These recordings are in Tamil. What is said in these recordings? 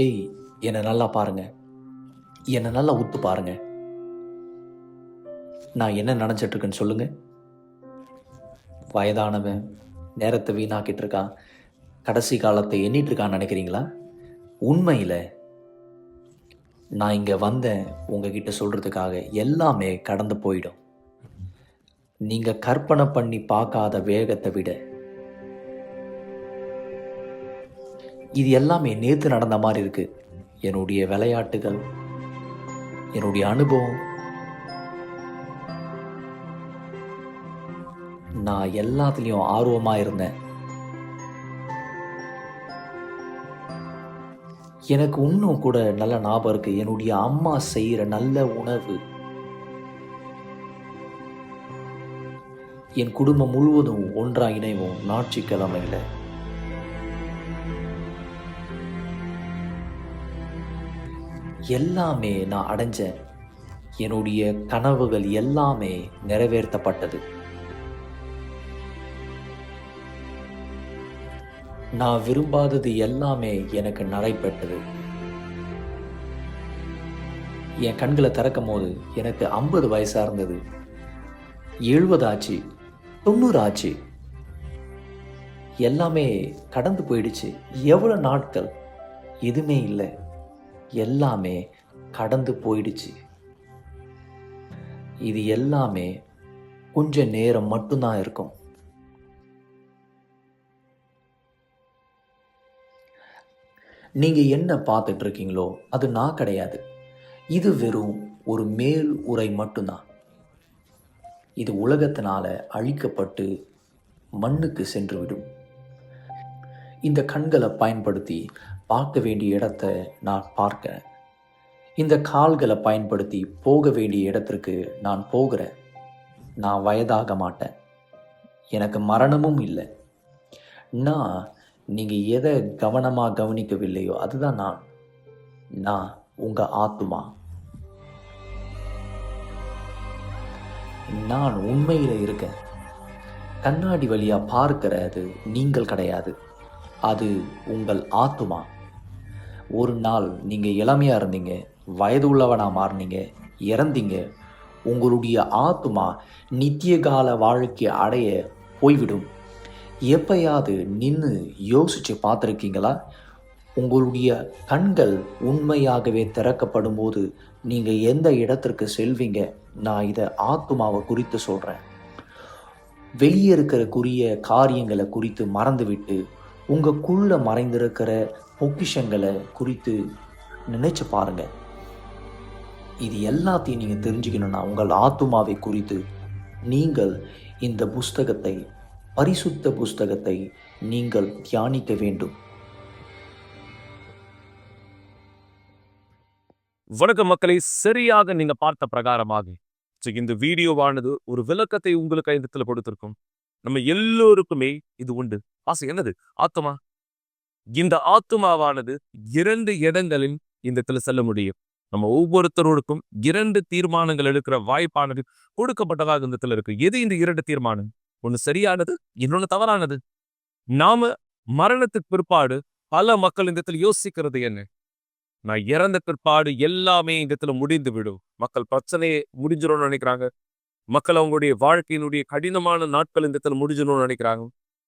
ஏய், என்னை நல்லா பாருங்க. என்னை நல்லா உத்து பாருங்க. நான் என்ன நினச்சிட்டு இருக்கேன்னு சொல்லுங்க. வயதானவன் நேரத்தை வீணாக்கிட்டு இருக்கான், கடைசி காலத்தை எண்ணிட்டு இருக்கான்னு நினைக்கிறீங்களா? உண்மையில் நான் இங்கே வந்தேன் உங்ககிட்ட சொல்கிறதுக்காக. எல்லாமே கடந்து போயிடும். நீங்கள் கற்பனை பண்ணி பார்க்காத வேகத்தை விட இது எல்லாமே நேற்று நடந்த மாதிரி இருக்கு. என்னுடைய விளையாட்டுகள், என்னுடைய அனுபவம், நான் எல்லாத்துலேயும் ஆர்வமாக இருந்தேன். எனக்கு இன்னும் கூட நல்ல ஞாபகம் இருக்கு. என்னுடைய அம்மா செய்கிற நல்ல உணவு என் குடும்பம் முழுவதும் ஒன்றா இணைவோம் ஞாயிற்றுக்கிழமையில். எல்லாமே நான் அடைஞ்சேன். என்னுடைய கனவுகள் எல்லாமே நிறைவேற்றப்பட்டது. நான் விரும்பாதது எல்லாமே எனக்கு நடைபெற்றது. என் கண்களை திறக்கும் போது எனக்கு 50 வயசா இருந்தது, 70 ஆச்சு, 90 ஆச்சு. எல்லாமே கடந்து போயிடுச்சு. எவ்வளவு நாட்கள்? எதுவுமே இல்லை. எல்லாமே கடந்து போயிடுச்சு. இது எல்லாமே கொஞ்ச நேரம் மட்டும்தான் இருக்கும். நீங்க என்ன பார்த்துட்டு இருக்கீங்களோ அது நான் கிடையாது. இது வெறும் ஒரு மேல் உரை மட்டும்தான். இது உலகத்தினால அழிக்கப்பட்டு மண்ணுக்கு சென்றுவிடும். இந்த கண்களை பயன்படுத்தி பார்க்க வேண்டிய இடத்தை நான் பார்க்கிறேன். இந்த கால்களை பயன்படுத்தி போக வேண்டிய இடத்திற்கு நான் போகிறேன். நான் வயதாக மாட்டேன். எனக்கு மரணமும் இல்லை. நான் நீங்கள் எதை கவனமாக கவனிக்கவில்லையோ அதுதான் நான் உங்கள் ஆத்துமா. நான் உண்மையில் இருக்கேன். கண்ணாடி வழியாக பார்க்கிறது நீங்கள் கிடையாது, அது உங்கள் ஆத்துமா. ஒரு நாள் நீங்கள் இளமையாக இருந்தீங்க, வயது உள்ளவனாக மாறினீங்க, இறந்தீங்க. உங்களுடைய ஆத்துமா நித்திய கால வாழ்க்கை அடைய போய்விடும். எப்பயாவது நின்று யோசிச்சு பார்த்துருக்கீங்களா? உங்களுடைய கண்கள் உண்மையாகவே திறக்கப்படும் போது நீங்கள் எந்த இடத்திற்கு செல்வீங்க? நான் இதை ஆத்துமாவை குறித்து சொல்கிறேன். வெளியே இருக்கிற காரியங்களை குறித்து மறந்துவிட்டு உங்களுக்குள்ள மறைந்திருக்கிற பொக்கிஷங்களை குறித்து நினைச்சு பாருங்க. இது எல்லாத்தையும் நீங்கள் தெரிஞ்சுக்கணும்னா உங்கள் ஆத்துமாவை குறித்து நீங்கள் இந்த புஸ்தகத்தை, பரிசுத்த புஸ்தகத்தை நீங்கள் தியானிக்க வேண்டும். வணக்கம் மக்களை, சரியாக நீங்க பார்த்த பிரகாரமாக இந்த வீடியோவானது ஒரு விளக்கத்தை உங்களுக்கு ஐந்தத்துல கொடுத்திருக்கும். நம்ம எல்லோருக்குமே இது உண்டு. ஆசை என்னது? ஆத்மா. இந்த ஆத்மாவானது 2 இடங்களில் இந்த இடத்துல செல்ல முடியும். நம்ம ஒவ்வொருத்தரோருக்கும் 2 தீர்மானங்கள் எடுக்கிற வாய்ப்பானது கொடுக்கப்பட்டதாக இந்த இடத்துல இருக்கு. எது இந்த 2 தீர்மானம்? ஒண்ணு சரியானது, இன்னொன்னு தவறானது. நாம மரணத்துக்கு பிற்பாடு பல மக்கள் இந்த இடத்துல யோசிக்கிறது என்ன? நான் இறந்த பிற்பாடு எல்லாமே இந்த இடத்துல முடிந்து விடும். மக்கள் பிரச்சனையை முடிஞ்சிடும்னு நினைக்கிறாங்க. மக்கள் அவங்களுடைய வாழ்க்கையினுடைய கடினமான நாட்கள் இந்த இடத்துல முடிஞ்சிடும்னு நினைக்கிறாங்க.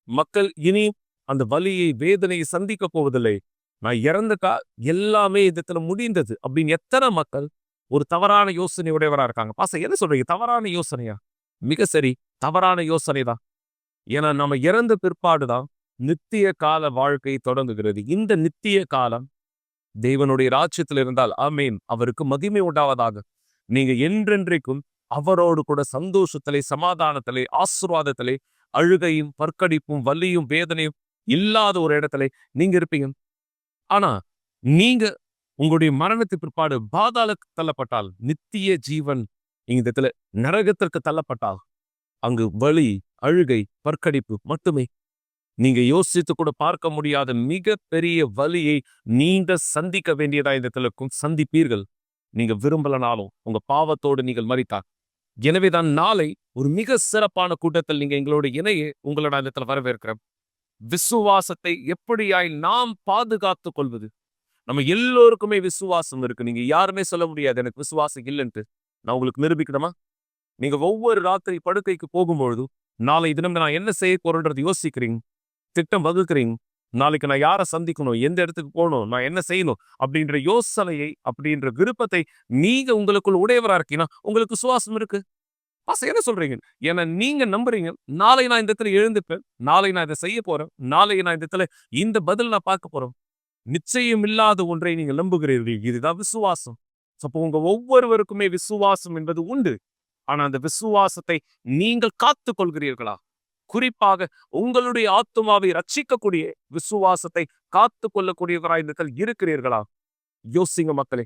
மக்கள் இனி அந்த வலியை, வேதனையை சந்திக்க போவதில்லை. நான் இறந்துட்டா எல்லாமே இந்த இடத்துல முடிந்தது அப்படின்னு எத்தனை மக்கள் ஒரு தவறான யோசனை உடையவரா இருக்காங்க. என்ன சொல்றீங்க? தவறான யோசனையா? மிக சரி, தவறான யோசனை தான். ஏன்னா நம்ம இறந்த பிற்பாடுதான் நித்திய கால வாழ்க்கை தொடங்குகிறது. இந்த நித்திய காலம் தேவனுடைய ராஜ்யத்தில் இருந்தால் ஆமேன், அவருக்கு மகிமை உண்டாவதாக. நீங்க என்றென்றைக்கும் அவரோடு கூட சந்தோஷத்திலே, சமாதானத்திலே, ஆசீர்வாதத்திலே, அழுகையும் பற்கடிப்பும் வலியும் வேதனையும் இல்லாத ஒரு இடத்துல நீங்க இருப்பீங்க. ஆனா நீங்க உங்களுடைய மரணத்துக்கு பிற்பாடு பாதாளத்துக்கு தள்ளப்பட்டால், நித்திய ஜீவன் இந்த இடத்துல நரகத்திற்கு தள்ளப்பட்டால், அங்கு வலி, அழுகை, பற்கடிப்பு மட்டுமே. நீங்க யோசித்து கூட பார்க்க முடியாத மிக பெரிய வலியை நீங்க சந்திக்க வேண்டியதா இந்த இடத்துல இருக்கும். சந்திப்பீர்கள். நீங்க விரும்பலனாலும் உங்க பாவத்தோடு நீங்கள் மரித்தார். எனவேதான் நாளை ஒரு மிக சிறப்பான கூட்டத்தில் நீங்க எங்களோட இணைய உங்களோட இடத்துல வரவேற்கிறேன். விசுவாசத்தை எப்படியாய் நாம் பாதுகாத்துக் கொள்வது? நம்ம எல்லோருக்குமே விசுவாசம் இருக்கு. நீங்க யாருமே சொல்ல முடியாது எனக்கு விசுவாசம் இல்லைன்ட்டு. நான் உங்களுக்கு நிரூபிக்கணுமா? நீங்க ஒவ்வொரு ராத்திரி படுக்கைக்கு போகும்பொழுதும், நாளை தினம் நான் என்ன செய்ய போறேன்றது யோசிக்கிறீங்க. திட்டம் வகுக்கிறீங்க. நாளைக்கு நான் யாரை சந்திக்கணும், எந்த இடத்துக்கு போகணும், நான் என்ன செய்யணும் அப்படின்ற யோசனையை, அப்படின்ற விருப்பத்தை நீங்க உங்களுக்குள் உடையவரா இருக்கீங்கன்னா, உங்களுக்கு விசுவாசம் இருக்கு. என்ன சொல்றீங்க? ஏன்னா நீங்க நம்புறீங்க. நாளை நான் இந்த இடத்துல எழுந்துப்பேன். நாளை நான் இதை செய்ய போறேன். நாளை நான் இந்த இடத்துல இந்த பதில் நான் பார்க்க போறேன். நிச்சயம் இல்லாத ஒன்றை நீங்க நம்புகிறீர்கள். இதுதான் விசுவாசம். அப்போ உங்க ஒவ்வொருவருக்குமே விசுவாசம் என்பது உண்டு. ஆனா அந்த விசுவாசத்தை நீங்கள் காத்துக் கொள்கிறீர்களா? குறிப்பாக உங்களுடைய ஆத்துமாவை ரட்சிக்கக்கூடிய விசுவாசத்தை காத்துக் கொள்ளக்கூடியவராய் இருக்கிறீர்களா? யோசிங்க மக்களே.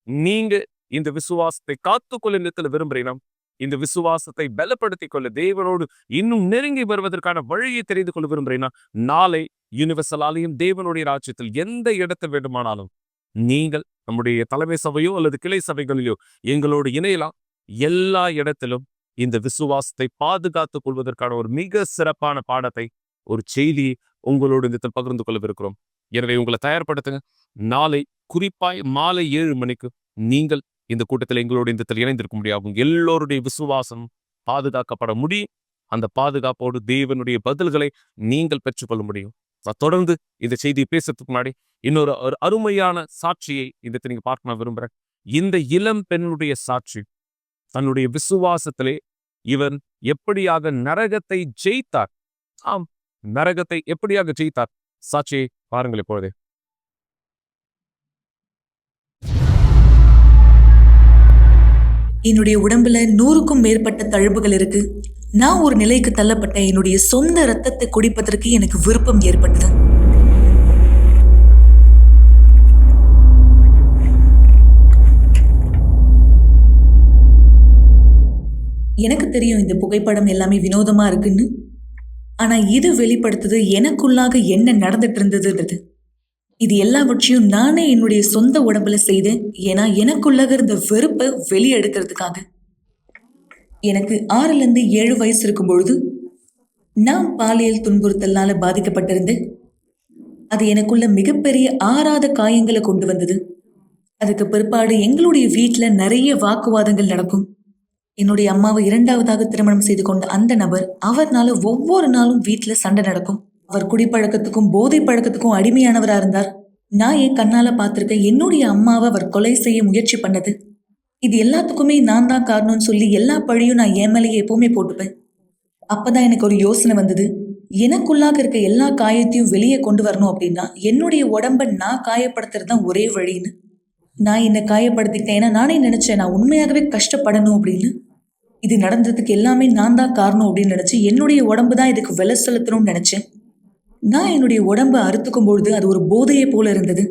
நீங்க இந்த விசுவாசத்தை காத்துக்கொள்ள நிறுத்தல விரும்புறீங்கன்னா, இந்த விசுவாசத்தை பலப்படுத்திக் கொள்ள தேவனோடு இன்னும் நெருங்கி வருவதற்கான வழியை தெரிந்து கொள்ள விரும்புறீங்கன்னா, நாளை யூனிவர்சலாலையும் தேவனுடைய ராஜ்யத்தில் எந்த இடத்தை வேண்டுமானாலும் நீங்கள் நம்முடைய தலைமை சபையோ அல்லது கிளை சபைகளிலோ எங்களோடு இணையலாம். எல்லா இடத்திலும் இந்த விசுவாசத்தை பாதுகாத்துக் கொள்வதற்கான ஒரு மிக சிறப்பான பாடத்தை, ஒரு செய்தியை உங்களோடு இந்த பகிர்ந்து கொள்ளவிருக்கிறோம். எனவே உங்களை தயார்படுத்துங்க. நாளை குறிப்பாய் மாலை 7 மணிக்கு நீங்கள் இந்த கூட்டத்தில் எங்களோடு இந்த இணைந்திருக்க முடியாகும். எல்லோருடைய விசுவாசம் பாதுகாக்கப்பட முடியும். அந்த பாதுகாப்போடு தேவனுடைய பதில்களை நீங்கள் பெற்றுக்கொள்ள முடியும். தொடர்ந்து இந்த செய்தியை பேசுறதுக்கு முன்னாடி இன்னொரு ஒரு அருமையான சாட்சியை இந்த நீங்க பார்க்க நான் விரும்புறேன். இந்த இளம் பெண்ணுடைய சாட்சி, தன்னுடைய விசுவாசத்திலே இவன் எப்படியாக நரகத்தை ஜெயித்தார். ஆம், நரகத்தை எப்படியாக ஜெயித்தார்? சாட்சியை பாருங்கள் இப்பொழுதே. என்னுடைய உடம்புல 100க்கும் மேற்பட்ட தழும்புகள் இருக்கு. நான் ஒரு நிலைக்கு தள்ளப்பட்ட என்னுடைய சொந்த ரத்தத்தை குடிப்பதற்கு எனக்கு விருப்பம் ஏற்பட்டது. எனக்கு தெரியும் இந்த புகைப்படம் எல்லாமே வினோதமா இருக்குன்னு. ஆனா இது வெளிப்படுத்துது எனக்குள்ளாக என்ன நடந்துட்டு இருந்ததுன்றது. இது எல்லாவற்றையும் நானே என்னுடைய சொந்த உடம்புல செய்தேன். ஏன்னா எனக்குள்ளாக இருந்த வெறுப்பை வெளியெடுக்கிறதுக்காக. எனக்கு 6லேருந்து 7 வயசு இருக்கும் பொழுது நான் பாலியல் துன்புறுத்தலால பாதிக்கப்பட்டிருந்தேன். அது எனக்குள்ள மிகப்பெரிய ஆறாத காயங்களை கொண்டு வந்தது. அதுக்கு பிற்பாடு எங்களுடைய வீட்டுல நிறைய வாக்குவாதங்கள் நடக்கும். என்னுடைய அம்மாவை 2வதாக திருமணம் செய்து கொண்ட அந்த நபர், அவர்னால ஒவ்வொரு நாளும் வீட்டுல சண்டை நடக்கும். அவர் குடிப்பழக்கத்துக்கும் போதை பழக்கத்துக்கும் அடிமையானவரா இருந்தார். நான் என் கண்ணால பார்த்திருக்கேன் என்னுடைய அம்மாவை அவர் கொலை செய்ய முயற்சி பண்ணது. இது எல்லாத்துக்குமே நான் தான் காரணம்னு சொல்லி எல்லா பழியும் நான் என் மேலேயே எப்பவுமே போட்டுப்பேன். அப்பதான் எனக்கு ஒரு யோசனை வந்தது. எனக்குள்ளாக இருக்க எல்லா காயத்தையும் வெளியே கொண்டு வரணும் அப்படின்னா என்னுடைய உடம்ப நான் காயப்படுத்துறது தான் ஒரே வழின்னு. நான் என்னை காயப்படுத்திக்கிட்டேன். ஏன்னா நானே நினைச்சேன் நான் உண்மையாகவே கஷ்டப்படணும் அப்படின்னு. இது நடந்ததுக்கு எல்லாமே நான் தான் காரணம் அப்படின்னு நினைச்சு என்னுடைய உடம்பு தான் இதுக்கு விலை செலுத்தணும்னு நினைச்சேன். நான் என்னுடைய உடம்பை அறுத்துக்கும் பொழுது அது ஒரு போதையை போல இருந்தது.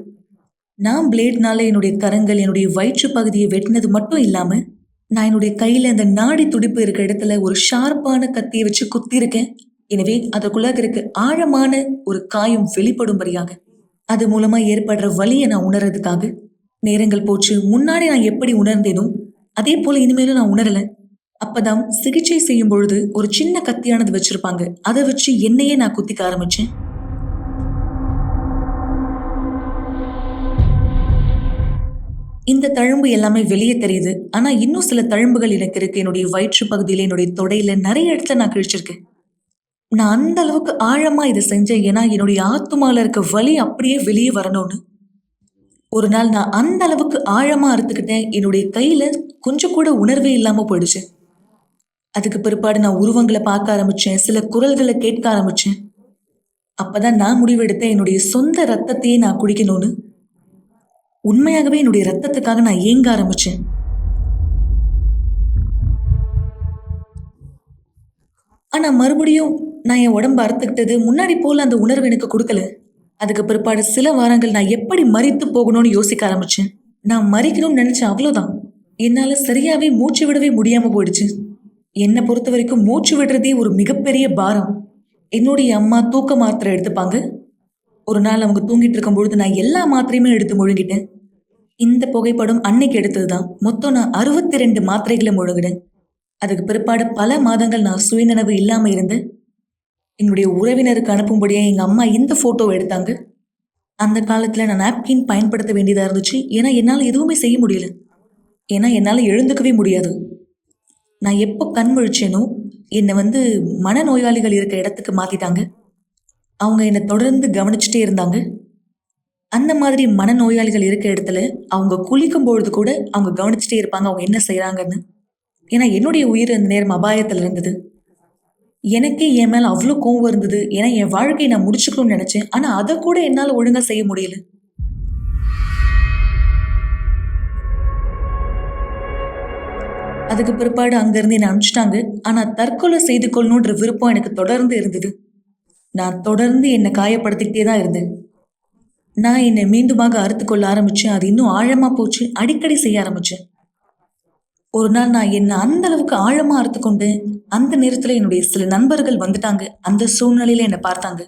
நான் பிளேட்னால என்னுடைய கரங்கள், என்னுடைய வயிற்று பகுதியை வெட்டினது மட்டும் இல்லாம நான் என்னுடைய கையில அந்த நாடி துடிப்பு இருக்க இடத்துல ஒரு ஷார்ப்பான கத்தியை வச்சு குத்தி இருக்கேன். எனவே அதற்குள்ளாக இருக்க ஆழமான ஒரு காயம் வெளிப்படும்படியாக, அது மூலமா ஏற்படுற வலியை நான் உணர்றதுக்காக நேரங்கள் போச்சு. முன்னாடி நான் எப்படி உணர்ந்தேனோ அதே போல இனிமேலும் நான் உணரல. அப்பதான் சிகிச்சை செய்யும் பொழுது ஒரு சின்ன கத்தியானது வச்சிருப்பாங்க. அதை வச்சு என்னையே நான் குத்திக்க ஆரம்பிச்சேன். இந்த தழும்பு எல்லாமே வெளியே தெரியுது. ஆனா இன்னும் சில தழும்புகள் எனக்கு இருக்கு. என்னுடைய வயிற்று பகுதியில, என்னுடைய தொடையில நிறைய இடத்துல நான் கிழிச்சிருக்கேன். நான் அந்த அளவுக்கு ஆழமா இதை செஞ்சேன். ஏன்னா என்னுடைய ஆத்துமால இருக்க வலி அப்படியே வெளியே வரணும்னு. ஒரு நாள் நான் அந்த அளவுக்கு ஆழமா அறுத்துக்கிட்டேன். என்னுடைய கையில கொஞ்சம் கூட உணர்வே இல்லாம போயிடுச்சு. அதுக்கு பிற்பாடு நான் உருவங்களை பார்க்க ஆரம்பிச்சேன். சில குரல்களை கேட்க ஆரம்பிச்சேன். அப்பதான் நான் முடிவெடுத்தேன் என்னுடைய சொந்த ரத்தத்தையே நான் குடிக்கணும்னு. உண்மையாகவே என்னுடைய ரத்தத்துக்காக நான் ஏங்க ஆரம்பிச்சேன். ஆனா மறுபடியும் நான் என் உடம்பு அறுத்துக்கிட்டது முன்னாடி போல அந்த உணர்வு எனக்கு கொடுக்கல. அதுக்கு பிற்பாடு சில வாரங்கள் நான் எப்படி மரித்து போகணும்னு யோசிக்க ஆரம்பிச்சேன். நான் மறிக்கணும்னு நினைச்சேன், அவ்வளவுதான். என்னால சரியாவே மூச்சு விடவே முடியாம போயிடுச்சு. என்னை பொறுத்த வரைக்கும் மூச்சு விடுறதே ஒரு மிகப்பெரிய பாரம். என்னுடைய அம்மா தூக்க மாத்திரை எடுத்துப்பாங்க. ஒரு நாள் அவங்க தூங்கிட்டு இருக்கும் பொழுது நான் எல்லா மாத்திரையுமே எடுத்து முழுங்கிட்டேன். இந்த புகைப்படம் அன்னைக்கு எடுத்ததுதான். மொத்தம் நான் 62 மாத்திரைகளை முழுங்கினேன். அதுக்கு பிற்பாடு பல மாதங்கள் நான் சுயநினைவு இல்லாம இருந்தேன். என்னுடைய உறவினருக்கு அனுப்பும்படியா எங்க அம்மா இந்த போட்டோவை எடுத்தாங்க. அந்த காலத்துல நான் நாப்கின் பயன்படுத்த வேண்டியதா இருந்துச்சு. ஏன்னா என்னால எதுவுமே செய்ய முடியல. ஏன்னா என்னால எழுந்துக்கவே முடியாது. நான் எப்போ கண் முழிச்சேனோ என்னை மனநோயாளிகள் இருக்க இடத்துக்கு மாத்திட்டாங்க. அவங்க என்னை தொடர்ந்து கவனிச்சுட்டே இருந்தாங்க. அந்த மாதிரி மனநோயாளிகள் இருக்க இடத்துல அவங்க குளிக்கும் பொழுது கூட அவங்க கவனிச்சுட்டே இருப்பாங்க அவங்க என்ன செய்றாங்கன்னு. ஏன்னா என்னுடைய உயிர் அந்த நேரம் அபாயத்துல இருந்தது. எனக்கே என் மேல அவ்வளோ கோவம் இருந்தது. ஏன்னா என் வாழ்க்கையை நான் முடிச்சுக்கணும்னு நினைச்சேன். ஆனா அதை கூட என்னால ஒழுங்கா செய்ய முடியல. அதுக்கு பிற்பாடு அங்கிருந்து என்னை அனுப்பிச்சிட்டாங்க. ஆனா தற்கொலை செய்து கொள்ளணுன்ற விருப்பம் எனக்கு தொடர்ந்து இருந்தது. நான் தொடர்ந்து என்னை காயப்படுத்திக்கிட்டே தான் இருந்தேன். நான் என்னை மீண்டுமாக அறுத்து கொள்ள ஆரம்பிச்சேன். அது இன்னும் ஆழமா போச்சு. அடிக்கடி செய்ய ஆரம்பிச்சேன். ஒரு நாள் நான் என்னை அந்த அளவுக்கு ஆழமா அறுத்து கொண்டேன். அந்த நேரத்துல என்னுடைய சில நண்பர்கள் வந்துட்டாங்க. அந்த சூழ்நிலையில என்னை பார்த்தாங்க.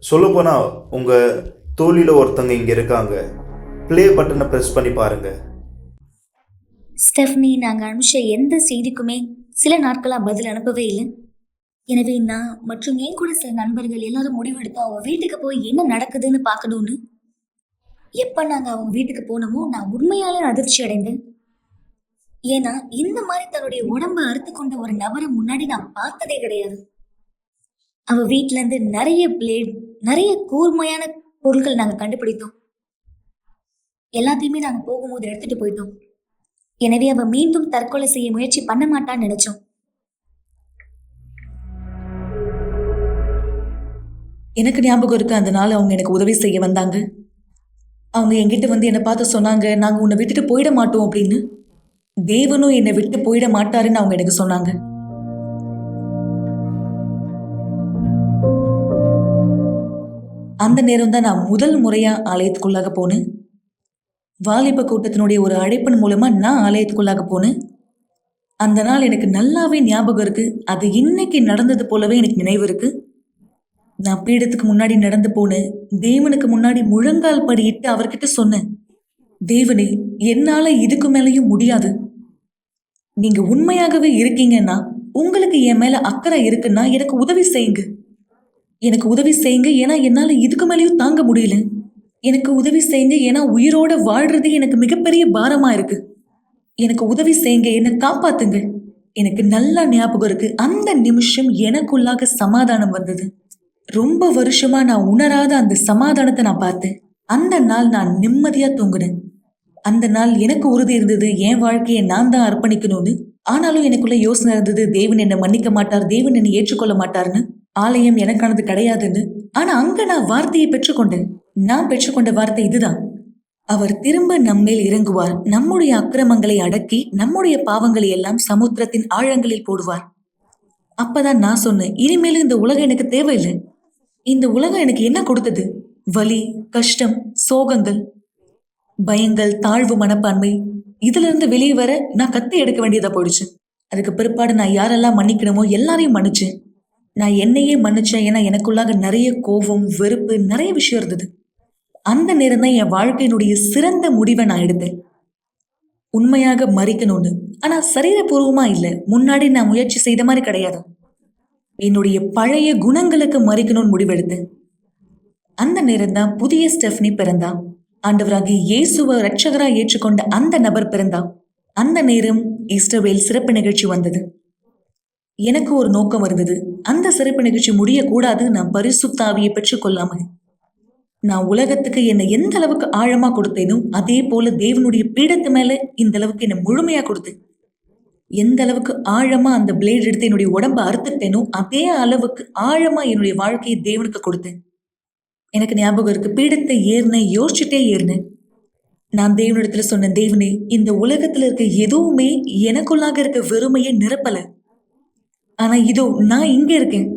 சொல்லப்போனா உங்க தோழியில ஒருத்தங்க இங்க இருக்காங்க. ப்ளே பட்டனை பிரஸ் பண்ணி பாருங்க. ஸ்டெஃப்னி, நாங்கள் அனுப்பிச்ச எந்த செய்திக்குமே சில நாட்களாக பதில் அனுப்பவே இல்லை. எனவே நான் மற்றும் என் கூட சில நண்பர்கள் எல்லாரும் முடிவெடுத்தோம் அவன் வீட்டுக்கு போய் என்ன நடக்குதுன்னு பார்க்கணும்னு. எப்போ நாங்கள் அவங்க வீட்டுக்கு போனோமோ நான் உண்மையாலே அதிர்ச்சி அடைந்தேன். ஏன்னா இந்த மாதிரி தன்னுடைய உடம்பை அறுத்து கொண்ட ஒரு நபரை முன்னாடி நான் பார்த்ததே கிடையாது. அவள் வீட்டிலேருந்து நிறைய பிளேட், நிறைய கூர்மையான பொருட்கள் நாங்கள் கண்டுபிடித்தோம். எல்லாத்தையுமே நாங்கள் போகும்போது எடுத்துட்டு போயிட்டோம். எனவே அவ மீண்டும் தற்கொலை செய்ய முயற்சி பண்ண மாட்டான்னு நினைச்சோம். எனக்கு ஞாபகம் இருக்கு, அந்த நாள் அவங்க எனக்கு உதவி செய்ய வந்தாங்க. அவங்க என்கிட்ட என்னை பார்த்து சொன்னாங்க, நாங்க உன்னை விட்டுட்டு போயிட மாட்டோம் அப்படின்னு. தேவனும் என்னை விட்டு போயிட மாட்டாருன்னு அவங்க எனக்கு சொன்னாங்க. அந்த நேரம் தான் நான் முதல் முறையா ஆலயத்துக்குள்ளாக போனேன். வாலிப கூட்டத்தினுடைய ஒரு அழைப்பின் மூலமா நான் ஆலயத்துக்குள்ளாக போனேன். அந்த நாள் எனக்கு நல்லாவே ஞாபகம் இருக்கு. அது இன்னைக்கு நடந்தது போலவே எனக்கு நினைவு இருக்கு. நான் பீடத்துக்கு முன்னாடி நடந்து போனேன். தேவனுக்கு முன்னாடி முழங்கால் படியிட்டு அவர்கிட்ட சொன்னேன், தேவனே, என்னால இதுக்கு மேலேயும் முடியாது. நீங்க உண்மையாகவே இருக்கீங்கன்னா, உங்களுக்கு என் மேல அக்கறை இருக்குன்னா எனக்கு உதவி செய்யுங்க. எனக்கு உதவி செய்யுங்க. ஏன்னா என்னால இதுக்கு மேலேயும் தாங்க முடியல. எனக்கு உதவி செய்யுங்க. ஏன்னா உயிரோட வாழ்றதே எனக்கு மிகப்பெரிய பாரமா இருக்கு. எனக்கு உதவி செய்யுங்க. என்னை காப்பாத்துங்க. எனக்கு நல்லா ஞாபகம் இருக்கு. அந்த நிமிஷம் எனக்குள்ளாக சமாதானம் வந்தது. ரொம்ப வருஷமா நான் உணராத அந்த சமாதானத்தை நான் பார்த்தேன். அந்த நாள் நான் நிம்மதியா தூங்குனேன். அந்த நாள் எனக்கு உறுதி இருந்தது, என் வாழ்க்கையை நான் தான் அர்ப்பணிக்கணும்னு. ஆனாலும் எனக்குள்ள யோசனை இருந்தது, தேவன் என்னை மன்னிக்க மாட்டார், தேவன் என்னை ஏற்றுக்கொள்ள மாட்டார்னு. ஆலயம் எனக்கானது கிடையாதுன்னு. ஆனா அங்க நான் வார்த்தையை பெற்றுக்கொண்டேன். நான் பெற்றுக்கொண்ட வார்த்தை இதுதான், அவர் திரும்ப நம்மேல் இறங்குவார், நம்முடைய அக்கிரமங்களை அடக்கி நம்முடைய பாவங்களை எல்லாம் சமுத்திரத்தின் ஆழங்களில் போடுவார். அப்பதான் நான் சொன்னேன், இனிமேலும் இந்த உலகம் எனக்கு தேவையில்லை. இந்த உலகம் எனக்கு என்ன கொடுத்தது? வலி, கஷ்டம், சோகங்கள், பயங்கள், தாழ்வு மனப்பான்மை. இதுல இருந்து வெளியே வர நான் கத்தி எடுக்க வேண்டியதா போயிடுச்சு. அதுக்கு பிற்பாடு நான் யாரெல்லாம் மன்னிக்கணுமோ எல்லாரையும் மன்னிச்சேன். நான் என்னையே மன்னிச்சேன். ஏன்னா எனக்குள்ளாக நிறைய கோபம், வெறுப்பு, நிறைய விஷயம் இருந்தது. அந்த நேரம் தான் என் வாழ்க்கையினுடைய சிறந்த முடிவை நான் எடுத்தேன். உண்மையாக மறிக்கணும்னு. ஆனா சரீரபூர்வமா இல்லை, முன்னாடி நான் முயற்சி செய்த மாதிரி கிடையாது. என்னுடைய பழைய குணங்களுக்கு மறிக்கணும்னு முடிவெடுத்தேன். அந்த நேரம் தான் புதிய ஸ்டெஃப்னி பிறந்தா. ஆண்டவராகிய இயேசுவை ரட்சகரா ஏற்றுக்கொண்ட அந்த நபர் பிறந்தா. அந்த நேரம் ஈஸ்டர்வேல் சிறப்பு நிகழ்ச்சி வந்தது. எனக்கு ஒரு நோக்கம் இருந்தது. அந்த சிறப்பு நிகழ்ச்சி முடியக்கூடாது, நான் பரிசுத்த ஆவியை பெற்றுக்கொள்ளாம. நான் உலகத்துக்கு என்னை எந்த அளவுக்கு ஆழமா கொடுத்தேனோ அதே போல தேவனுடைய பீடத்து மேல இந்த அளவுக்கு என்னை முழுமையா கொடுத்தேன். எந்த அளவுக்கு ஆழமா அந்த பிளேட் எடுத்து என்னுடைய உடம்ப அறுத்துட்டேனோ அதே அளவுக்கு ஆழமா என்னுடைய வாழ்க்கையை தேவனுக்கு கொடுத்தேன். எனக்கு ஞாபகம் இருக்கு, பீடத்தை ஏறினேன், யோசிச்சுட்டே ஏறினேன். நான் தேவனிடத்துல சொன்னேன், தேவனே, இந்த உலகத்துல இருக்க எதுவுமே எனக்குள்ளாக இருக்க வெறுமையை நிரப்பல. ஆனா இதோ நான் இங்க இருக்கேன்.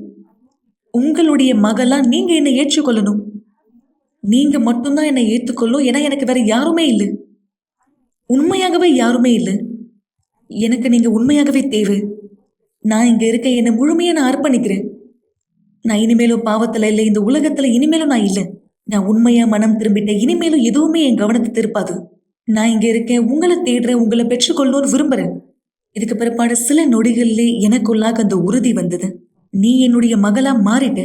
உங்களுடைய மகளா நீங்க என்னை ஏற்றுக்கொள்ளணும். நீங்க மட்டும்தான் என்னை ஏற்றுக்கொள்ளும். ஏன்னா எனக்கு வேற யாருமே இல்லை. உண்மையாகவே யாருமே இல்லை. எனக்கு நீங்க உண்மையாகவே தேவை. நான் இங்க இருக்க என்னை முழுமையா நான் அர்ப்பணிக்கிறேன். நான் இனிமேலும் பாவத்துல இல்லை, இந்த உலகத்துல இனிமேலும் நான் இல்லை. நான் உண்மையா மனம் திரும்பிட்டேன். இனிமேலும் எதுவுமே என் கவனத்தை திருப்பாது. நான் இங்க இருக்கேன், உங்களை தேடுறேன், உங்களை பெற்றுக்கொள்ளணும்னு விரும்புறேன். இதுக்கு பிற்பாடு சில நொடிகளிலே எனக்குள்ளாக அந்த உறுதி வந்தது, நீ என்னுடைய மகளா மாறிட்ட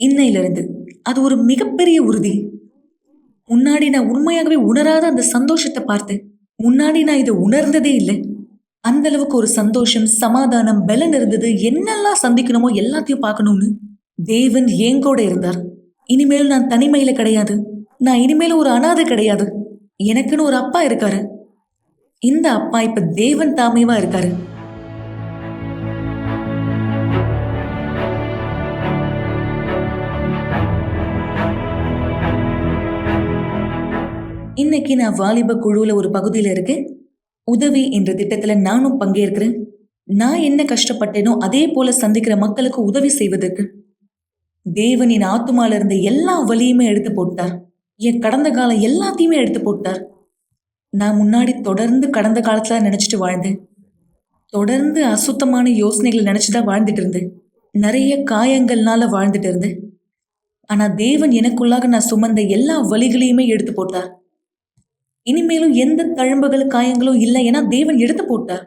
இன்னையிலிருந்து. அது ஒரு மிகப்பெரிய உறுதி. முன்னாடி நான் உண்மையாகவே உணராத அந்த சந்தோஷத்தை பார்த்தேன். முன்னாடி நான் இதை உணர்ந்ததே இல்லை. அந்த அளவுக்கு ஒரு சந்தோஷம், சமாதானம், பலன் இருந்தது. என்னெல்லாம் சந்திக்கணுமோ எல்லாத்தையும் பார்க்கணும்னு தேவன் என் கூட இருந்தார். இனிமேல் நான் தனிமையில கிடையாது. நான் இனிமேல் ஒரு அனாதை கிடையாது. எனக்குன்னு ஒரு அப்பா இருக்காரு. இந்த அப்பா இப்ப தேவன் தாமேவா இருக்காரு. இன்னைக்கு நான் வாலிப குழுல ஒரு பகுதியில இருக்கேன். உதவி என்ற திட்டத்துல நானும் பங்கேற்கிறேன். நான் என்ன கஷ்டப்பட்டேனோ அதே போல சந்திக்கிற மக்களுக்கு உதவி செய்வதற்கு தேவன் என் ஆத்துமால இருந்த எல்லா வலியுமே எடுத்து போட்டார். என் கடந்த காலம் எல்லாத்தையுமே எடுத்து போட்டார். நான் முன்னாடி தொடர்ந்து கடந்த காலத்துல நினைச்சிட்டு வாழ்ந்தேன். தொடர்ந்து அசுத்தமான யோசனைகளை நினைச்சுதான் வாழ்ந்துட்டு இருந்தேன். நிறைய காயங்கள்னால வாழ்ந்துட்டு இருந்தேன். ஆனா தேவன் எனக்குள்ளாக நான் சுமந்த எல்லா வலிகளையுமே எடுத்து போட்டார். இனிமேலும் எந்த தழும்புகள் காயங்களும் இல்லை, ஏன்னா தேவன் எடுத்து போட்டார்.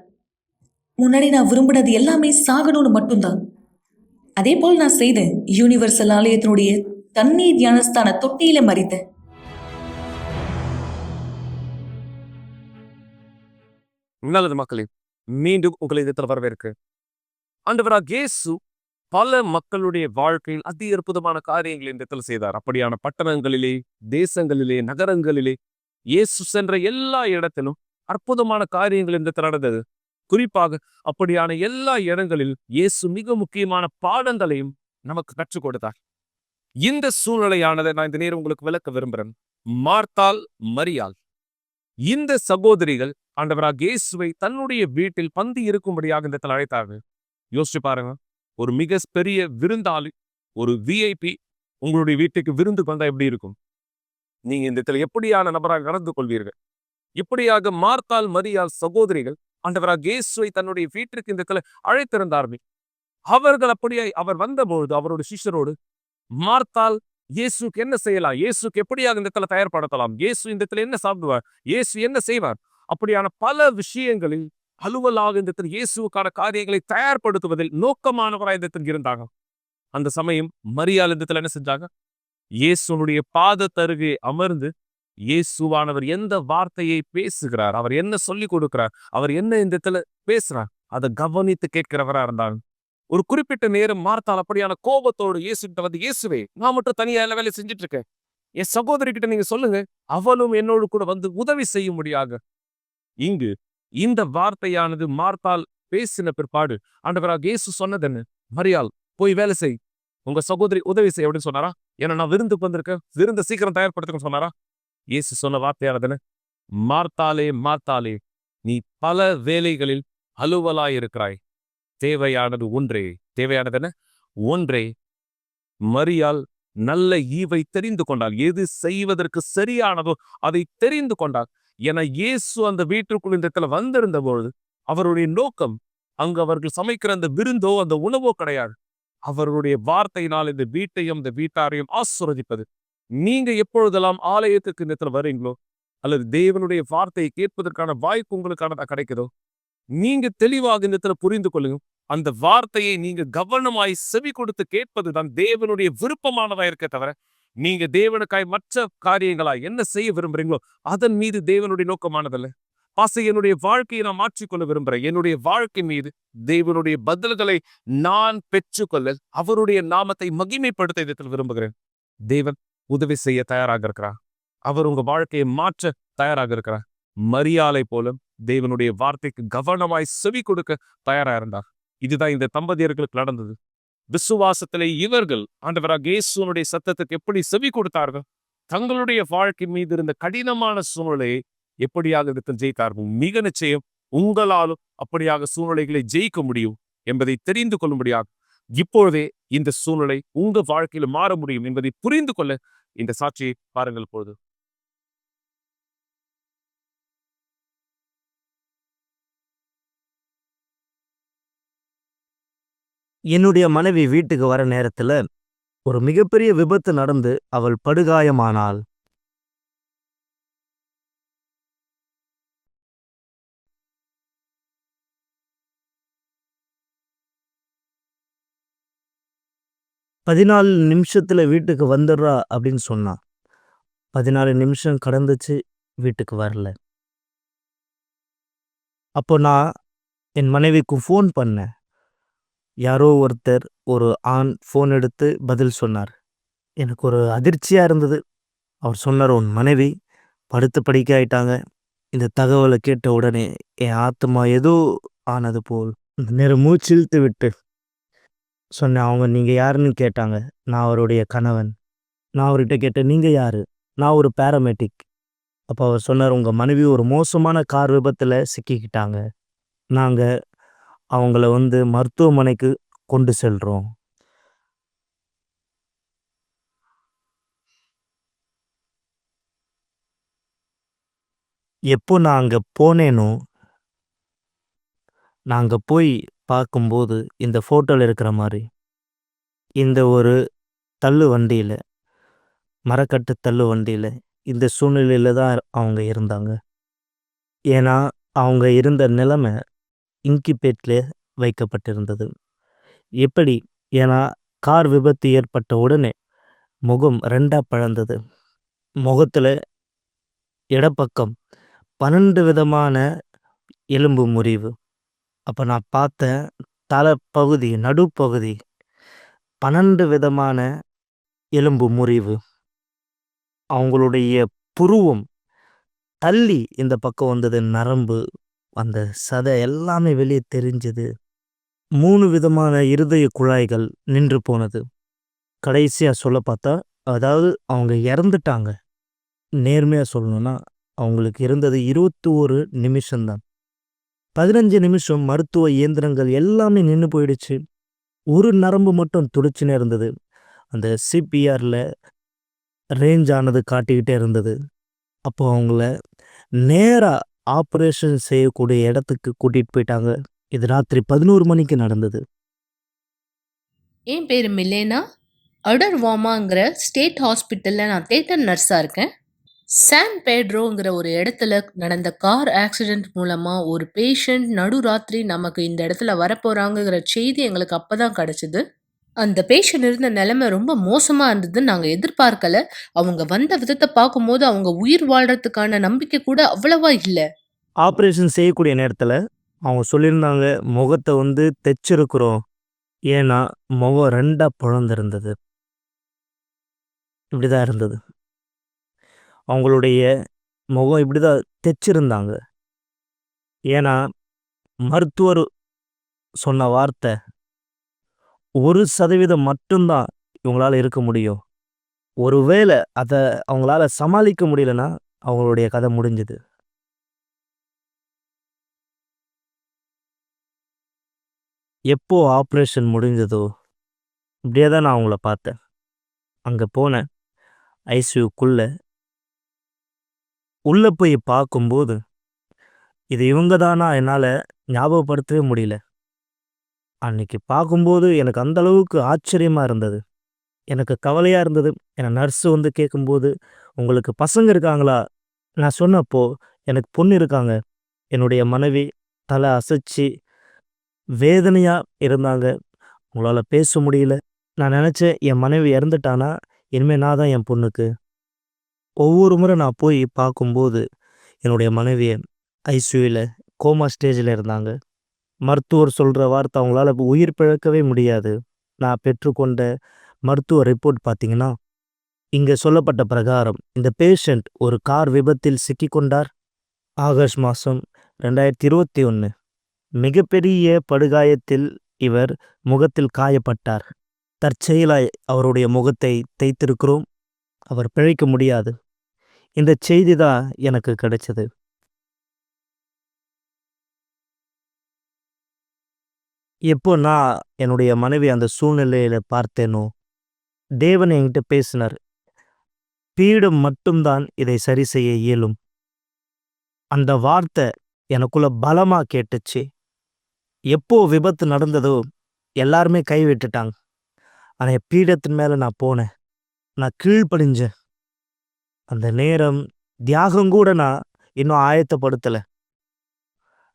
முன்னாடி நான் விரும்பினது எல்லாமே சாகணும்னு மட்டும்தான். அதே போல் நான் செய்தேன். யூனிவர்சல் ஆலயத்தினுடைய தண்ணீர் ஞானஸ்தான தொட்டியில மறித்தேன். நல்லது மக்களே, மீண்டும் உங்களை இடத்துல வரவேற்கு. ஆண்டவராக இயேசு பல மக்களுடைய வாழ்க்கையில் அதி அற்புதமான காரியங்களை இந்த இடத்துல செய்தார். அப்படியான பட்டணங்களிலே, தேசங்களிலே, நகரங்களிலே இயேசு சென்ற எல்லா இடத்திலும் அற்புதமான காரியங்கள் இந்த இடத்துல நடந்தது. குறிப்பாக அப்படியான எல்லா இடங்களில் இயேசு மிக முக்கியமான பாடங்களையும் நமக்கு கற்றுக் கொடுத்தார். இந்த சூழ்நிலையானதை நான் இந்த நேரம் உங்களுக்கு விளக்க விரும்புகிறேன். மார்த்தாள், மரியாள் இந்த சகோதரிகள் ஆண்டவராக இயேசுவை தன்னுடைய வீட்டில் பந்தி இருக்கும்படியாக இந்த இடத்துல அழைத்தார்கள். யோசிச்சு பாருங்க, ஒரு மிக பெரிய விருந்தாளி, ஒரு விஐபி உங்களுடைய வீட்டுக்கு விருந்துக்கு வந்தா எப்படி இருக்கும்? நீங்க இந்த இடத்துல எப்படியான நபராக நடந்து கொள்வீர்கள்? இப்படியாக மார்த்தாள், மரியாள் சகோதரிகள் ஆண்டவராக இயேசுவை தன்னுடைய வீட்டிற்கு இந்த இடத்துல அழைத்திருந்தார்கள். அவர்கள் அப்படியே அவர் வந்தபொழுது அவருடைய சிஷ்யரோடு மார்த்தாள் இயேசுக்கு என்ன செய்யலாம், இயேசுக்கு எப்படியாக இந்த இடத்துல தயார்படுத்தலாம், இயேசு இந்த இடத்துல என்ன சாப்பிடுவார், இயேசு என்ன செய்வார், அப்படியான பல விஷயங்களில் அலுவலாக இந்த இடத்துல இயேசுக்கான காரியங்களை தயார்படுத்துவதில் நோக்கமானவராக இந்த இடத்தில் இருந்தாங்க. அந்த சமயம் மரியாள் இந்த இடத்துல என்ன செஞ்சாங்க? இயேசுனுடைய பாதத்தருகே அமர்ந்து இயேசுவானவர் எந்த வார்த்தையை பேசுகிறார், அவர் என்ன சொல்லி கொடுக்கிறார், அவர் என்ன இந்த இடத்துல பேசுறார், அதை கவனித்து கேட்கிறவரா இருந்தாங்க. ஒரு குறிப்பிட்ட நேரம் மார்த்தாள் அப்படியான கோபத்தோடு இயேசுகிட்ட வந்து, இயேசுவே, நான் மட்டும் தனியா எல்லா வேலையை செஞ்சுட்டு இருக்கேன், என் சகோதரி கிட்ட நீங்க சொல்லுங்க, அவளும் என்னோடு கூட வந்து உதவி செய்ய முடியாது. இங்கு இந்த வார்த்தையானது மார்த்தாள் பேசின பிற்பாடு ஆண்டவராக இயேசு சொன்னது என்ன? மரியாள், போய் வேலை செய், உங்க சகோதரி உதவி செய்ய அப்படின்னு சொன்னாரா? ஏன்னா நான் விருந்துக்கு வந்திருக்கேன், விருந்தை சீக்கிரம் தயார்படுத்துன்னு சொன்னாரா? இயேசு சொன்ன வார்த்தையானதுன்னு, மார்த்தாளே, மார்த்தாளே, நீ பல வேலைகளில் அலுவலாயிருக்கிறாய், தேவையானது ஒன்றே. தேவையானது என்ன? ஒன்றே. மரியாள் நல்ல ஈவை தெரிந்து கொண்டாள். எது செய்வதற்கு சரியானதோ அதை தெரிந்து கொண்டாள். என இயேசு அந்த வீட்டுக்குள் இந்த இடத்துல வந்திருந்த பொழுது அவருடைய நோக்கம் அங்கு அவர்கள் சமைக்கிற அந்த விருந்தோ அந்த உணவோ கிடையாது. அவருடைய வார்த்தையினால் இந்த வீட்டையும் இந்த வீட்டாரையும் ஆசீர்வதிப்பது. நீங்க எப்பொழுதெல்லாம் ஆலயத்துக்கு இந்த இடத்துல வர்றீங்களோ அல்லது தேவனுடைய வார்த்தையை கேட்பதற்கான வாய்ப்பு உங்களுக்கானதா கிடைக்குதோ, நீங்க தெளிவாக இந்த இடத்துல புரிந்து கொள்ளுங்க. அந்த வார்த்தையை நீங்க கவனமாய் செவி கொடுத்து கேட்பதுதான் தேவனுடைய விருப்பமானதா இருக்க தவிர, நீங்க தேவனுக்காய் மற்ற காரியங்களாய் என்ன செய்ய விரும்புறீங்களோ அதன் மீது தேவனுடைய நோக்கமானதல்ல. என்னுடைய வாழ்க்கையை நான் மாற்றிக்கொள்ள விரும்புறேன். என்னுடைய வாழ்க்கை மீது தேவனுடைய பதில்களை நான் பெற்றுக்கொள்ள, அவருடைய நாமத்தை மகிமைப்படுத்த இடத்தில் விரும்புகிறேன். தேவன் உதவி செய்ய தயாராக இருக்கிறார். அவர் உங்க வாழ்க்கையை மாற்ற தயாராக இருக்கிறார். மரியாளை போல தேவனுடைய வார்த்தைக்கு கவனமாய் செவி கொடுக்க தயாரா இருந்தார். இதுதான் இந்த தம்பதியர்களுக்கு நடந்தது. விசுவாசத்திலே இவர்கள் ஆண்டவராக இயேசுவினுடைய சத்தத்துக்கு எப்படி செவி கொடுத்தார்கள், தங்களுடைய வாழ்க்கை மீது இருந்த கடினமான சூழ்நிலையை எப்படியாக இடத்தில் ஜெயித்தார்கள். மிக நிச்சயம் உங்களாலும் அப்படியாக சூழ்நிலைகளை ஜெயிக்க முடியும் என்பதை தெரிந்து கொள்ளும்படியாக இப்பொழுதே இந்த சூழ்நிலை உங்க வாழ்க்கையில் மாற முடியும் என்பதை புரிந்து கொள்ள இந்த சாட்சியை பாருங்கள். பொழுது என்னுடைய மனைவி வீட்டுக்கு வர நேரத்துல ஒரு மிகப்பெரிய விபத்து நடந்து அவள் படுகாயமானாள். "14 நிமிஷத்துல வீட்டுக்கு வந்துடுறா" அப்படின்னு சொன்னா. 14 நிமிஷம் கடந்துச்சு, வீட்டுக்கு வரல. அப்போ நான் என் மனைவிக்கு ஃபோன் பண்ணேன். யாரோ ஒருத்தர், ஒரு ஆண் ஃபோன் எடுத்து பதில் சொன்னார். எனக்கு ஒரு அதிர்ச்சியா இருந்தது. அவர் சொன்னார், "உன் மனைவி படுத்த படுக்கை ஆயிட்டாங்க." இந்த தகவலை கேட்ட உடனே என் ஆத்மா ஏதோ ஆனது போல் இந்த நேரம் மூச்சு இழுத்து விட்டு சொன்னேன். அவங்க, "நீங்கள் யாருன்னு?" கேட்டாங்க. "நான் அவருடைய கணவன்." நான் அவர்கிட்ட கேட்டேன், "நீங்கள் யாரு?" "நான் ஒரு பேராமெடிக்." அப்போ அவர் சொன்னார், "உங்கள் மனைவி ஒரு மோசமான கார் விபத்தில் சிக்கிக்கிட்டாங்க. நாங்கள் அவங்கள மருத்துவமனைக்கு கொண்டு செல்கிறோம்." எப்போ நான் அங்கே போனேனோ, நான் அங்கே போய் பார்க்கும்போது இந்த ஃபோட்டோவில் இருக்கிற மாதிரி இந்த ஒரு தள்ளு வண்டியில், மரக்கட்டு தள்ளு வண்டியில் இந்த சூழ்நிலையில் தான் அவங்க இருந்தாங்க. ஏன்னா அவங்க இருந்த நிலைமை இன்குபேட்டில் வைக்கப்பட்டிருந்தது. எப்படி? ஏன்னா கார் விபத்து ஏற்பட்ட உடனே முகம் ரெண்டாக பிளந்தது. முகத்தில் இடப்பக்கம் 12 விதமான எலும்பு முறிவு. அப்போ நான் பார்த்தேன், தலைப்பகுதி, நடுப்பகுதி 12 விதமான எலும்பு முறிவு. அவங்களுடைய புருவம் தள்ளி இந்த பக்கம் வந்தது. நரம்பு, அந்த சதை எல்லாமே வெளியே தெரிஞ்சது. 3 விதமான இருதய குழாய்கள் நின்று போனது. கடைசியாக சொல்ல பார்த்தா, அதாவது அவங்க இறந்துட்டாங்க. நேர்மையாக சொல்லணும்னா அவங்களுக்கு இருந்தது 21 நிமிஷம்தான். 15 நிமிஷம் மருத்துவ இயந்திரங்கள் எல்லாமே நின்று போயிடுச்சு. ஒரு நரம்பு மட்டும் துடிச்சுனே இருந்தது. அந்த சிபிஆரில் ரேஞ்ச் ஆனது காட்டிக்கிட்டே இருந்தது. அப்போ அவங்கள நேராக ஆப்ரேஷன் செய்யக்கூடிய இடத்துக்கு கூட்டிகிட்டு போயிட்டாங்க. இது ராத்திரி 11 மணிக்கு நடந்தது. என் பேர் மிலேனா. அடர்வாமாங்கிற ஸ்டேட் ஹாஸ்பிட்டலில் நான் தேட்டர் நர்ஸாக இருக்கேன். சான் பேட்ரோங்கிற ஒரு இடத்துல நடந்த கார் ஆக்சிடெண்ட் மூலமாக ஒரு பேஷண்ட் நடுராத்திரி நமக்கு இந்த இடத்துல வரப்போகிறாங்கங்கிற செய்தி எங்களுக்கு அப்போ தான் கிடச்சிது. அந்த பேஷண்ட் இருந்த நிலைமை ரொம்ப மோசமாக இருந்ததுன்னு நாங்கள் எதிர்பார்க்கல. அவங்க வந்த விதத்தை பார்க்கும்போது அவங்க உயிர் வாழ்கிறதுக்கான நம்பிக்கை கூட அவ்வளவா இல்லை. ஆப்ரேஷன் செய்யக்கூடிய நேரத்தில் அவங்க சொல்லியிருந்தாங்க, முகத்தை தைச்சிருக்கிறோம். ஏன்னா முகம் ரெண்டாக பிளந்திருந்தது. இப்படி தான் இருந்தது. அவங்களுடைய முகம் இப்படி தான் தைச்சிருந்தாங்க. ஏன்னா மருத்துவர் சொன்ன வார்த்தை, 1% மட்டும்தான் இவங்களால இருக்க முடியும். ஒருவேளை அதை அவங்களால சமாளிக்க முடியலன்னா அவங்களுடைய கதை முடிஞ்சுது. எப்போ ஆப்ரேஷன் முடிஞ்சதோ இப்படியே தான் நான் அவங்கள பார்த்தேன். அங்கே போனேன். ஐசியூக்குள்ளே உள்ளே போய் பார்க்கும்போது இது இவங்க தானா என்னால் ஞாபகப்படுத்தவே முடியல. அன்னைக்கு பார்க்கும்போது எனக்கு அந்த அளவுக்கு ஆச்சரியமாக இருந்தது. எனக்கு கவலையாக இருந்தது. என்னை நர்ஸு கேட்கும்போது, "உங்களுக்கு பசங்க இருக்காங்களா?" நான் சொன்னப்போ, "எனக்கு பொண்ணு இருக்காங்க." என்னுடைய மனைவி தலை அசைச்சு வேதனையாக இருந்தாங்க. உங்களால் பேச முடியல. நான் நினச்சேன், என் மனைவி இறந்துட்டானா இனிமேல் நான் தான் என் பொண்ணுக்கு. ஒவ்வொரு முறை நான் போய் பார்க்கும்போது என்னுடைய மனைவியை ஐசியூவில் கோமா ஸ்டேஜில் இருந்தாங்க. மருத்துவர் சொல்கிற வார்த்தை, அவங்களால உயிர் பிழைக்கவே முடியாது. நான் பெற்றுக்கொண்ட மருத்துவ ரிப்போர்ட் பார்த்தீங்கன்னா, இங்கே சொல்லப்பட்ட பிரகாரம் இந்த பேஷண்ட் ஒரு கார் விபத்தில் சிக்கிக்கொண்டார். ஆகஸ்ட் மாதம் 2021 மிகப்பெரிய படுகாயத்தில் இவர் முகத்தில் காயப்பட்டார். தற்செயலாய் அவருடைய முகத்தை தைத்திருக்கிறோம். அவர் பிழைக்க முடியாது. இந்த செய்தி தான் எனக்கு கிடைச்சது. எப்போ நான் என்னுடைய மனைவி அந்த சூழ்நிலையில் பார்த்தேனோ, தேவன் என்கிட்ட பேசினார். பீடம் மட்டும்தான் இதை சரி செய்ய இயலும். அந்த வார்த்தை எனக்குள்ள பலமா கேட்டுச்சு. எப்போ விபத்து நடந்ததோ எல்லாருமே கை விட்டுட்டாங்க. ஆனால் பீடத்தின் மேலே நான் போனேன். நான் கீழ்ப்படிஞ்சேன். அந்த நேரம் தியாகம் கூட நான் இன்னும் ஆயத்தப்படுத்தலை.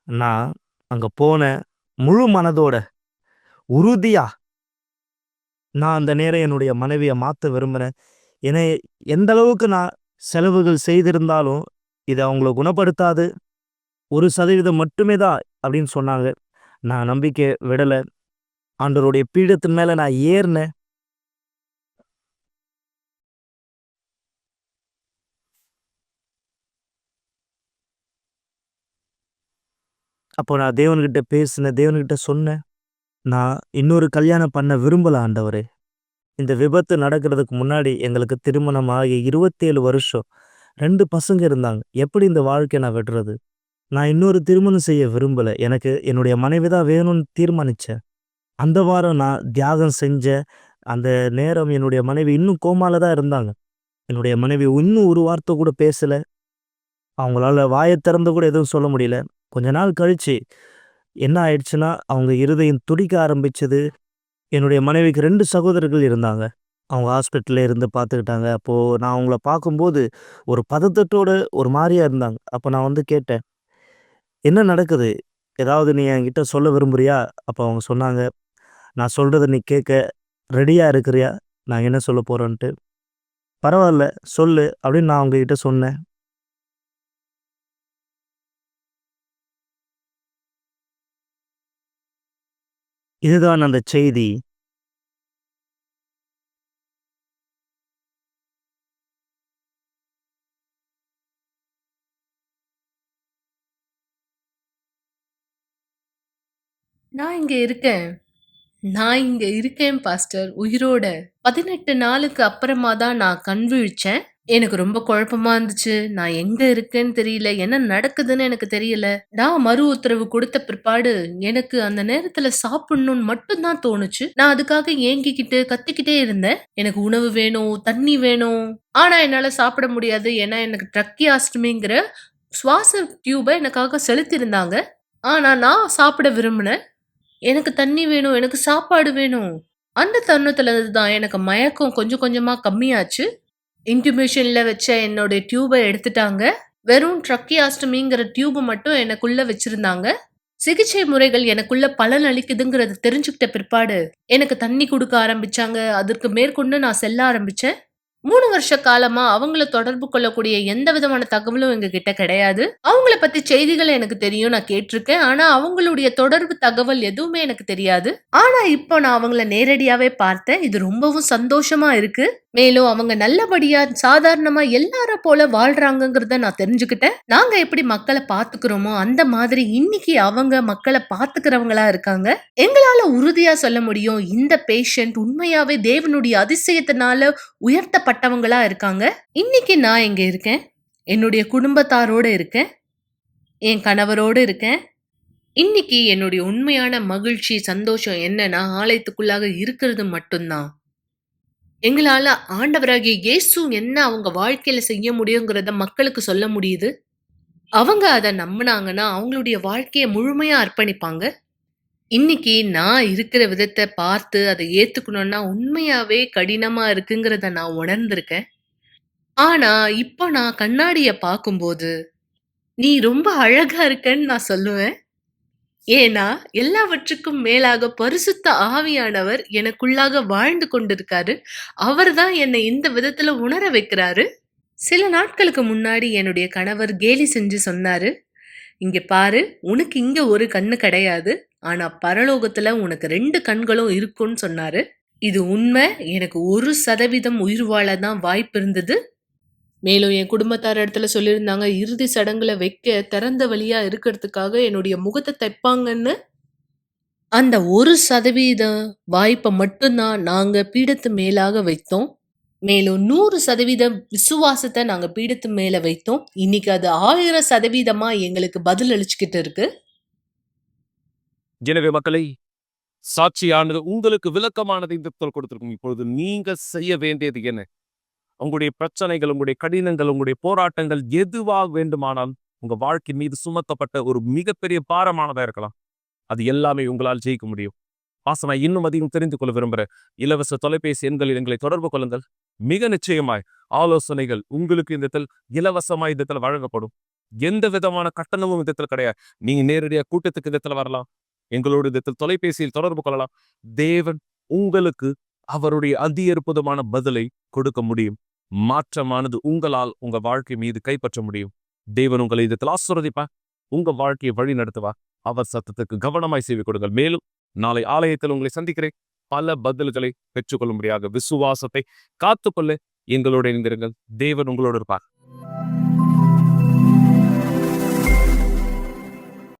நான் அங்கே போனேன் முழு மனதோட, உறுதியா. நான் அந்த நேரம் என்னுடைய மனைவியை மாற்ற விரும்புகிறேன். என்னை எந்த அளவுக்கு நான் செலவுகள் செய்திருந்தாலும் இது அவங்கள குணப்படுத்தாது. 1% மட்டுமே தான் அப்படின்னு சொன்னாங்க. நான் நம்பிக்கை விடல. ஆண்டவருடைய பீடத்தின் மேல நான் ஏறினேன். அப்போ நான் தேவன்கிட்ட பேசினேன். தேவன்கிட்ட சொன்னேன், நான் இன்னொரு கல்யாணம் பண்ண விரும்பல ஆண்டவரே. இந்த விபத்து நடக்கிறதுக்கு முன்னாடி எங்களுக்கு திருமணம் ஆகி 27 வருஷம். 2 பசங்க இருந்தாங்க. எப்படி இந்த வாழ்க்கைய நான் விடுறது? நான் இன்னொரு திருமணம் செய்ய விரும்பல. எனக்கு என்னுடைய மனைவி தான் வேணும்னு தீர்மானிச்சேன். அந்த வாரம் நான் தியாகம் செஞ்சேன். அந்த நேரம் என்னுடைய மனைவி இன்னும் கோமால தான் இருந்தாங்க. என்னுடைய மனைவி இன்னும் ஒரு வார்த்தை கூட பேசல. அவங்களால வாயத் திறந்து கூட எதுவும் சொல்ல முடியல. கொஞ்ச நாள் கழிச்சு என்ன ஆயிடுச்சுன்னா, அவங்க இருதயம் துடிக்க ஆரம்பிச்சது. என்னுடைய மனைவிக்கு 2 சகோதரர்கள் இருந்தாங்க. அவங்க ஹாஸ்பிட்டல்ல இருந்து பார்த்துக்கிட்டாங்க. அப்போ நான் அவங்கள பார்க்கும்போது ஒரு பதட்டத்தோட ஒரு மாரியா இருந்தாங்க. அப்போ நான் வந்து கேட்டேன், "என்ன நடக்குது? ஏதாவது நீ என்கிட்ட சொல்ல விரும்புறியா?" அப்போ அவங்க சொன்னாங்க, "நான் சொல்றத நீ கேட்க ரெடியா இருக்கிறியா? நான் என்ன சொல்லப் போறேன்ட்டு." "பரவால்ல சொல்லு" அப்படின்னு நான் அவங்ககிட்ட சொன்னேன். இதுதான் அந்த செய்தி. நான் இங்க இருக்கேன். நான் இங்க இருக்கேன் பாஸ்டர் உயிரோட. 18 நாளுக்கு அப்புறமா தான் நான் கண் விழிச்சேன். எனக்கு ரொம்ப குழப்பமா இருந்துச்சு. நான் எங்க இருக்கேன்னு தெரியல. என்ன நடக்குதுன்னு எனக்கு தெரியல. நான் மறு உத்தரவு கொடுத்த பிற்பாடு எனக்கு அந்த நேரத்துல சாப்பிடணும்னு மட்டும் தான் தோணுச்சு. நான் அதுக்காக ஏங்கிக்கிட்டு கத்திக்கிட்டே இருந்தேன். எனக்கு உணவு வேணும், தண்ணி வேணும். ஆனா என்னால சாப்பிட முடியாது. ஏன்னா எனக்கு ட்ரக்கியாஸ்டமிங்கிற சுவாச டியூப எனக்காக செலுத்தியிருந்தாங்க. ஆனா நான் சாப்பிட விரும்பினேன். எனக்கு தண்ணி வேணும், எனக்கு சாப்பாடு வேணும். அந்த தருணத்துல தான் எனக்கு மயக்கம் கொஞ்சம் கொஞ்சமா கம்மியாச்சு. இன்குபேஷன்ல வச்ச என்னோட டியூப எடுத்துட்டாங்க. வெறும் ட்ரக்கியாஸ்டமிங்கிற டியூப் மட்டும் எனக்குள்ள வச்சிருந்தாங்க. சிகிச்சை முறைகள் எனக்குள்ள பலன் அளிக்குதுங்கிறத தெரிஞ்சுக்கிட்ட பிற்பாடு, எனக்கு தண்ணி குடுக்க ஆரம்பிச்சாங்க. அதற்கு மேற்கொண்டு நான் செல்ல ஆரம்பிச்சேன். 3 வருஷ காலமா அவங்கள தொடர்பு கொள்ளக்கூடிய எந்த விதமான தகவலும் எங்ககிட்ட கிடையாது. அவங்கள பத்தி செய்திகள் எனக்கு தெரியும். நான் கேட்டிருக்கேன். ஆனா அவங்களுடைய தொடர்பு தகவல் எதுவுமே எனக்கு தெரியாது. ஆனா இப்போ நான் அவங்கள நேரடியாவே பார்த்தேன். இது ரொம்பவும் சந்தோஷமா இருக்கு. மேலும் அவங்க நல்லபடியா சாதாரணமா எல்லார போல வாழ்றாங்கங்கிறத நான் தெரிஞ்சுக்கிட்டேன். நாங்க எப்படி மக்கள பாத்துக்கிறோமோ அந்த மாதிரி இன்னைக்கு அவங்க மக்கள பாத்துக்கிறவங்களா இருக்காங்க. எங்களால உறுதியா சொல்ல முடியும். இந்த பேஷண்ட் உண்மையாவே தேவனுடைய அதிசயத்தினால உயர்த்தப்பட்டவங்களா இருக்காங்க. இன்னைக்கு நான் இங்க இருக்கேன். என்னுடைய குடும்பத்தாரோட இருக்கேன். என் கணவரோட இருக்கேன். இன்னைக்கு என்னுடைய உண்மையான மகிழ்ச்சி, சந்தோஷம் என்னன்னா ஆலயத்துக்குள்ளாக இருக்கிறது மட்டும்தான். எங்களால ஆண்டவராகிய இயேசு என்ன அவங்க வாழ்க்கையில செய்ய முடியுங்கிறத மக்களுக்கு சொல்ல முடியுது. அவங்க அத நம்புனாங்கன்னா அவங்களுடைய வாழ்க்கைய முழுமையா அர்ப்பணிப்பாங்க. இன்னைக்கு நான் இருக்கிற விதத்த பார்த்து அதை ஏத்துக்கணும்னா உண்மையாவே கடினமா இருக்குங்கிறத நான் உணர்ந்திருக்கேன். ஆனா, இப்ப நான் கண்ணாடிய பார்க்கும்போது, "நீ ரொம்ப அழகா இருக்கன்னு" நான் சொல்லுவேன். ஏன்னா, எல்லாவற்றுக்கும் மேலாக பரிசுத்த ஆவியானவர் எனக்குள்ளாக வாழ்ந்து கொண்டிருக்காரு. அவர் தான் என்னை இந்த விதத்துல உணர வைக்கிறாரு. சில நாட்களுக்கு முன்னாடி என்னுடைய கணவர் கேலி செஞ்சு சொன்னாரு, "இங்க பாரு, உனக்கு இங்க ஒரு கண்ணு கிடையாது. ஆனா பரலோகத்துல உனக்கு 2 கண்களும் இருக்கும்னு" சொன்னாரு. இது உண்மை. எனக்கு 1% உயிர் வாழ தான் வாய்ப்பு இருந்தது. மேலும் என் குடும்பத்தார் இடத்துல சொல்லியிருந்தாங்க, இறுதி சடங்குல வைக்க திறந்த வழியா இருக்கிறதுக்காக என்னுடைய முகத்த தைப்பாங்கன்னு. அந்த 1% வாய்ப்ப மட்டும் தான் நாங்க பீடத்து மேலாக வைத்தோம். மேலும் 100% விசுவாசத்த நாங்க பீடத்து மேல வைத்தோம். இன்னைக்கு அது 1000% எங்களுக்கு பதில் அளிச்சுக்கிட்டு இருக்கு. எனவே மக்களை, சாட்சியானது உங்களுக்கு விளக்கமானதை இந்த இடத்துல கொடுத்திருக்கும். இப்பொழுது நீங்க செய்ய வேண்டியது என்ன? உங்களுடைய பிரச்சனைகள், உங்களுடைய கடினங்கள், உங்களுடைய போராட்டங்கள் எதுவாக வேண்டுமானால் உங்க வாழ்க்கை மீது சுமத்தப்பட்ட ஒரு மிகப்பெரிய பாரமானதா இருக்கலாம். அது எல்லாமே உங்களால் ஜெயிக்க முடியும். பாசமா இன்னும் அதிகம் தெரிந்து கொள்ள விரும்புற இலவச தொலைபேசி எண்களில் எங்களை தொடர்பு கொள்ளுங்கள். மிக நிச்சயமாய் ஆலோசனைகள் உங்களுக்கு இந்த இடத்தில் இலவசமாய் இந்த இடத்துல வழங்கப்படும். எந்த விதமான கட்டணமும் இந்த இடத்துல கிடையாது. நீங்க நேரடியாக கூட்டத்துக்கு இந்த இடத்துல வரலாம். எங்களோடு இந்த இடத்தில் தொலைபேசியில் தொடர்பு கொள்ளலாம். தேவன் உங்களுக்கு அவருடைய அதி அற்புதமான பதிலை கொடுக்க முடியும். மாற்றமானது உங்களால் உங்க வாழ்க்கை மீது கைப்பற்ற முடியும். தேவன் உங்களை இதத்தில் ஆசீர்வதிப்பா, உங்க வாழ்க்கையை வழி நடத்துவா. அவர் சத்தத்துக்கு கவனமாய் செவி கொடுங்கள். மேலும் நாளை ஆலயத்தில் உங்களை சந்திக்கிறேன். பல பதில்களை பெற்றுக்கொள்ளும்படியாக விசுவாசத்தை காத்துக்கொள்ள எங்களோட இணைந்திருங்கள். தேவன் உங்களோடு இருப்பார்.